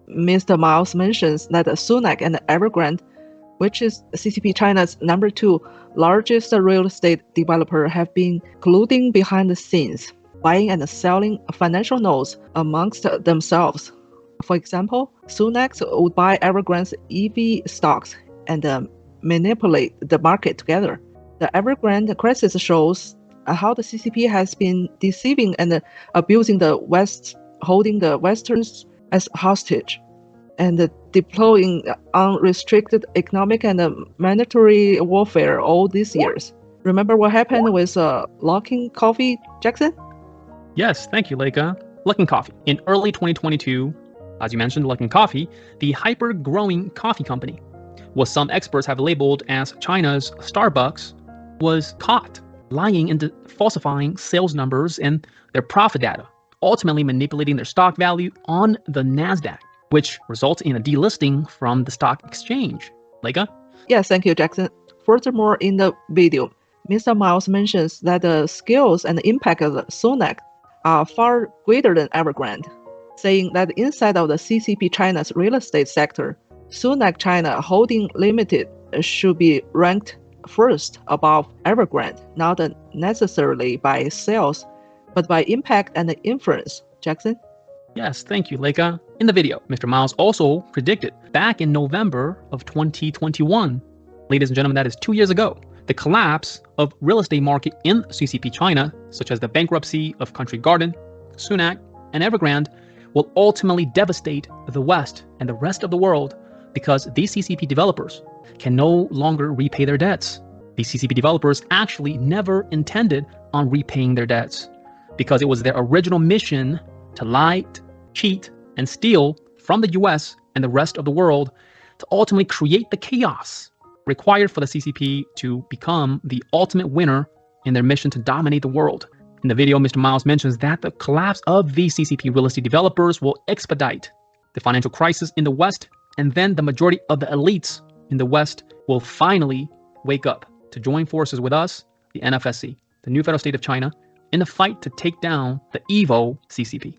Mr. Miles mentions that Sunac and Evergrande, which is CCP China's number 2 largest real estate developer, have been colluding behind the scenes, buying and selling financial notes amongst themselves. For example, Sunac would buy Evergrande's EV stocks and manipulate the market together. The Evergrande crisis shows how the CCP has been deceiving and abusing the West, holding the Westerns as hostage, and deploying unrestricted economic and monetary warfare all these years. Remember what happened with Luckin Coffee, Jackson? Yes, thank you, Leica. Luckin Coffee. In early 2022, as you mentioned, Luckin Coffee, the hyper-growing coffee company, what some experts have labeled as China's Starbucks, was caught lying and falsifying sales numbers and their profit data, ultimately manipulating their stock value on the NASDAQ, which results in a delisting from the stock exchange. Leica? Yes, thank you, Jackson. Furthermore, in the video, Mr. Miles mentions that the skills and impact of Sunac are far greater than Evergrande, saying that inside of the CCP China's real estate sector, Sunac China Holding Limited should be ranked first above Evergrande, not necessarily by sales, but by impact and influence. Jackson? Yes, thank you, Leica. In the video, Mr. Miles also predicted back in November of 2021, ladies and gentlemen, that is 2 years ago, the collapse of real estate market in CCP China, such as the bankruptcy of Country Garden, Sunac, and Evergrande, will ultimately devastate the West and the rest of the world because these CCP developers can no longer repay their debts. These CCP developers actually never intended on repaying their debts because it was their original mission to lie, cheat, and steal from the US and the rest of the world to ultimately create the chaos required for the CCP to become the ultimate winner in their mission to dominate the world. In the video, Mr. Miles mentions that the collapse of these CCP real estate developers will expedite the financial crisis in the West, and then the majority of the elites in the West will finally wake up to join forces with us, the NFSC, the New Federal State of China, in the fight to take down the evil CCP.